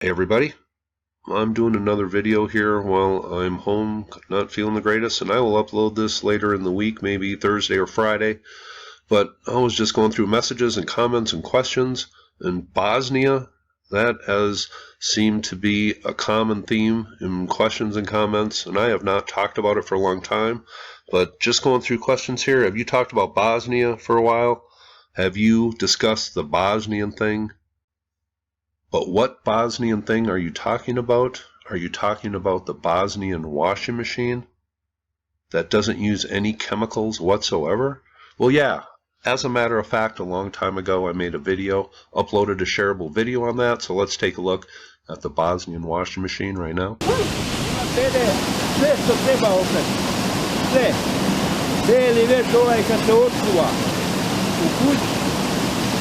Hey everybody, I'm doing another video here while I'm home, not feeling the greatest, and I will upload this later in the week, maybe Thursday or Friday. But I was just going through messages and comments and questions, and Bosnia, that has seemed to be a common theme in questions and comments, and I have not talked about it for a long time. But just going through questions here, have you talked about Bosnia for a while? Have you discussed the Bosnian thing? But what Bosnian thing are you talking about? Are you talking about the Bosnian washing machine that doesn't use any chemicals whatsoever? Well, yeah. As a matter of fact, a long time ago I made a video, uploaded a shareable video on that, so let's take a look at the Bosnian washing machine right now. Sve što treba opet, sve, beli veš ovaj kad se otkuva u kući,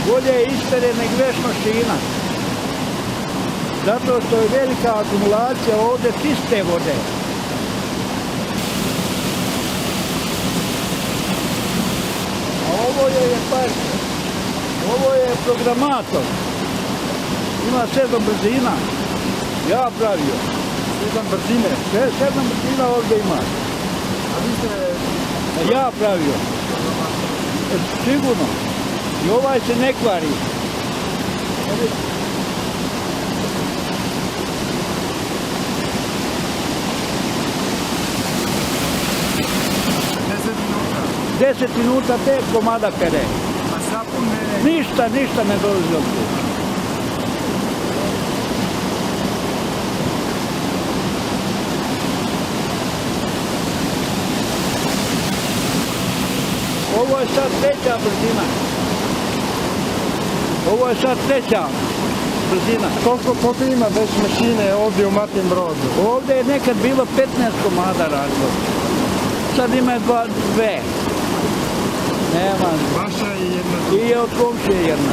bolje je ispere nek veš mašina, zato što je velika akumulacija ovdje čiste vode. A ovo je programator, ima 7 brzina, ja pravio. 7 brzine? 7 brzina ovdje ima. A vi ste... Ja pravio. Sigurno. I ovaj se ne kvari. Deset minuta 5 komada pere. A sapun ne... Ništa ne dolazi od tu. Ovo je sad treća brzina. Ovo je sad treća brzina. Koliko ima već mašine ovdje u Matin Brodu? Ovdje je nekad bilo 15 komada radilo. Sad ima dve. Nema. Vaša i jedna. I je od komšije jedna.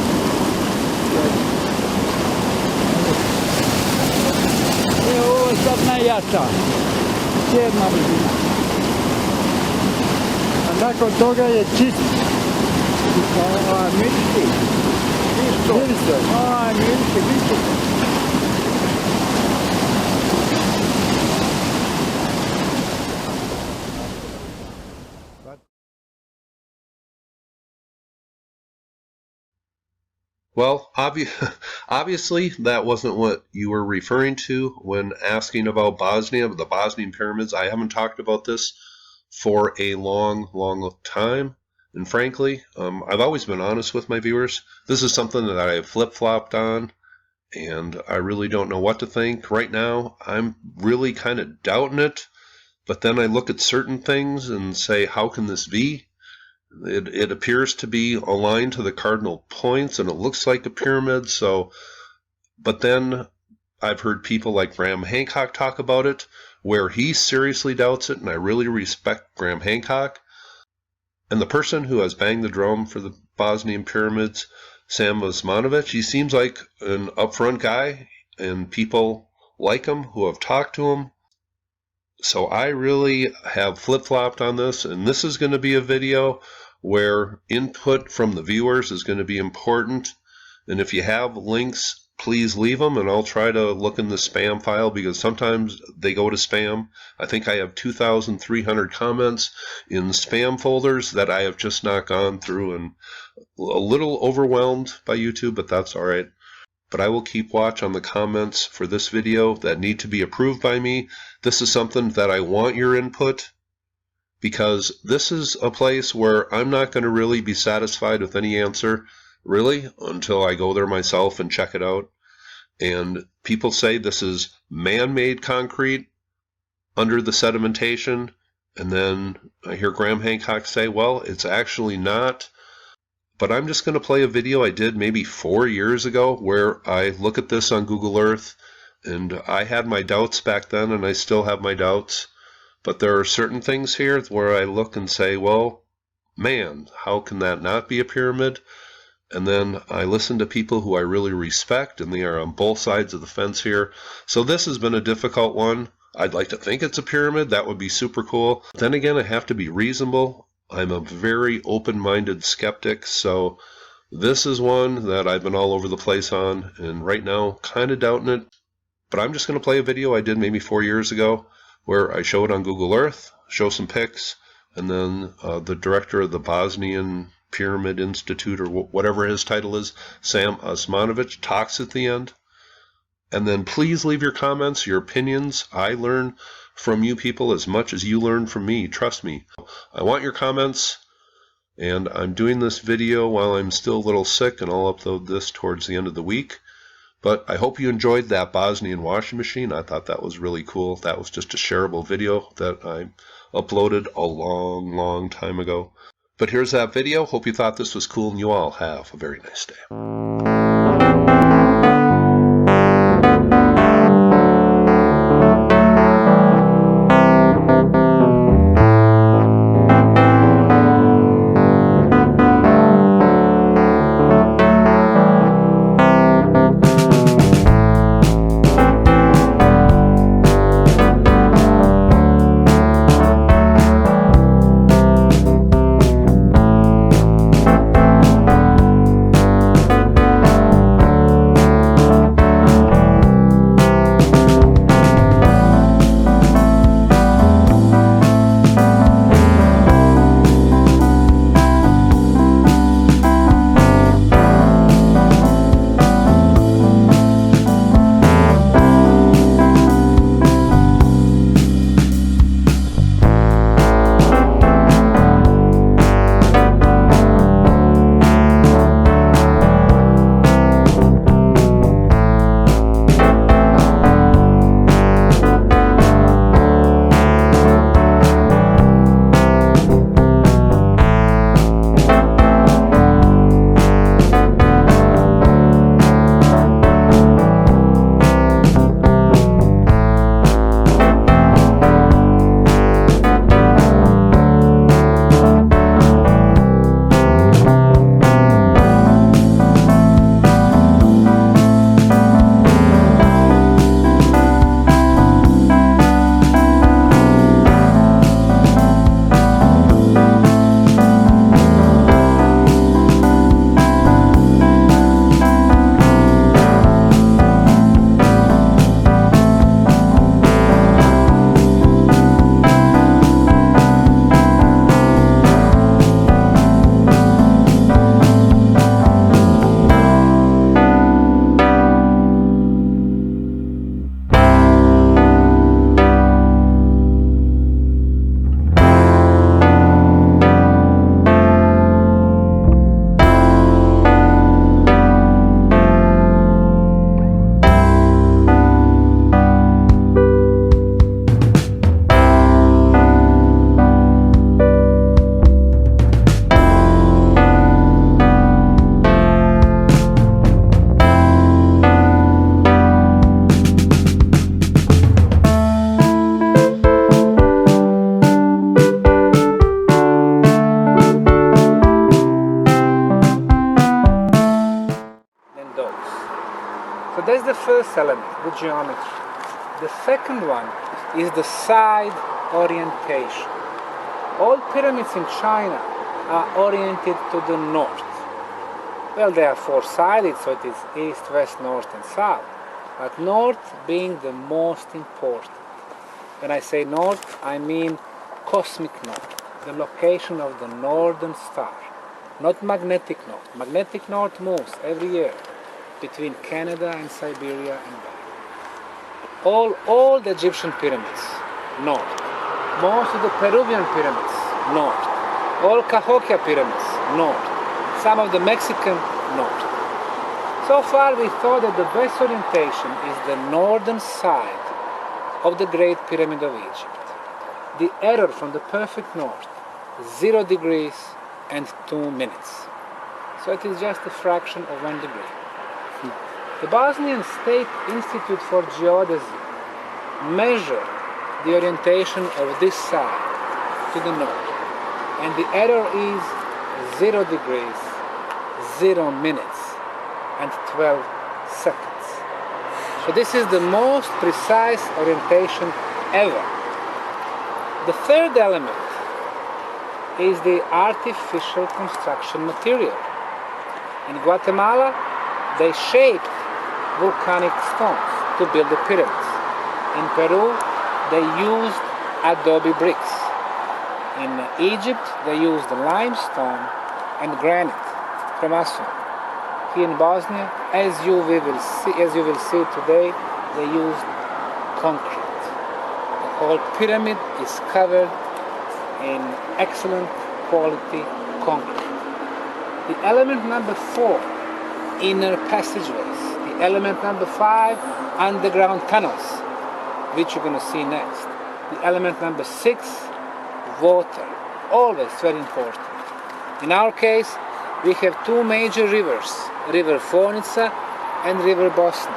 Ovo je sad najjača. 7 brzina. Nakon toga je čist. Mirisi. Mirisi. Mirisi. Well, obviously that wasn't what you were referring to when asking about Bosnia, the Bosnian Pyramids. I haven't talked about this for a long time, and frankly, I've always been honest with my viewers. This is something that I have flip-flopped on, and I really don't know what to think. Right now, I'm really kind of doubting it, but then I look at certain things and say, how can this be? It appears to be aligned to the cardinal points, and it looks like a pyramid, so, but then I've heard people like Graham Hancock talk about it, where he seriously doubts it, and I really respect Graham Hancock. And the person who has banged the drum for the Bosnian Pyramids, Sam Osmanagich, he seems like an upfront guy, and people like him who have talked to him. So I really have flip-flopped on this, and this is going to be a video where input from the viewers is going to be important. And if you have links, please leave them, and I'll try to look in the spam file, because sometimes they go to spam. I think I have 2,300 comments in spam folders that I have just not gone through, and a little overwhelmed by YouTube, but that's all right. But I will keep watch on the comments for this video that need to be approved by me. This is something that I want your input, because this is a place where I'm not going to really be satisfied with any answer, really, until I go there myself and check it out. And people say this is man-made concrete under the sedimentation, and then I hear Graham Hancock say, well, it's actually not. But I'm just going to play a video I did maybe 4 years ago where I look at this on Google Earth, and I had my doubts back then, and I still have my doubts. But there are certain things here where I look and say, well, man, how can that not be a pyramid? And then I listen to people who I really respect, and they are on both sides of the fence here. So this has been a difficult one. I'd like to think it's a pyramid. That would be super cool. Then again, I have to be reasonable. I'm a very open-minded skeptic, so this is one that I've been all over the place on, and right now, kind of doubting it. But I'm just going to play a video I did maybe 4 years ago where I show it on Google Earth, show some pics, and then the director of the Bosnian Pyramid Institute, or whatever his title is, Sam Osmanagich, talks at the end. And then please leave your comments, your opinions. I learn from you people as much as you learn from me. Trust me. I want your comments. And I'm doing this video while I'm still a little sick, and I'll upload this towards the end of the week. But I hope you enjoyed that Bosnian washing machine. I thought that was really cool. That was just a shareable video that I uploaded a long time ago. But here's that video. Hope you thought this was cool, and you all have a very nice day. So that's the first element, the geometry. The second one is the side orientation. All pyramids in China are oriented to the north. Well, they are four-sided, so it is east, west, north, and south. But north being the most important. When I say north, I mean cosmic north, the location of the northern star, not magnetic north. Magnetic north moves every year between Canada and Siberia and back. All the Egyptian pyramids, north. Most of the Peruvian pyramids, north. All Cahokia pyramids, north. Some of the Mexican, north. So far we thought that the best orientation is the northern side of the Great Pyramid of Egypt. The error from the perfect north, 0 degrees and 2 minutes. So it is just a fraction of 1 degree. The Bosnian State Institute for Geodesy measured the orientation of this side to the north, and the error is 0 degrees, 0 minutes, and 12 seconds. So this is the most precise orientation ever. The third element is the artificial construction material. In Guatemala, they shaped volcanic stones, to build the pyramids. In Peru, they used adobe bricks. In Egypt, they used limestone and granite from Aswan. Here in Bosnia, as you will see today, they used concrete. The whole pyramid is covered in excellent quality concrete. The element number 4, inner passageways. The element number 5, underground tunnels, which you're going to see next. The element number 6, water, always very important. In our case, we have 2 major rivers, River Fornica and River Bosnia,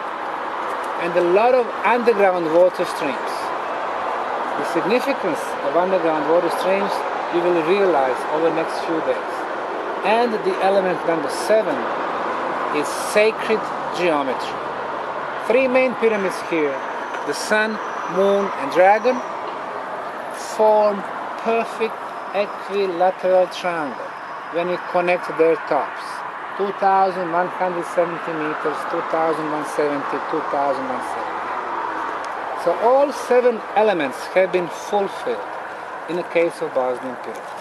and a lot of underground water streams. The significance of underground water streams you will realize over the next few days. And the element number 7 is sacred geometry. 3 main pyramids here, the sun, moon and dragon, form perfect equilateral triangle when we connect their tops. 2,170 meters, 2,170, 2,170. So all 7 elements have been fulfilled in the case of Bosnian Pyramids.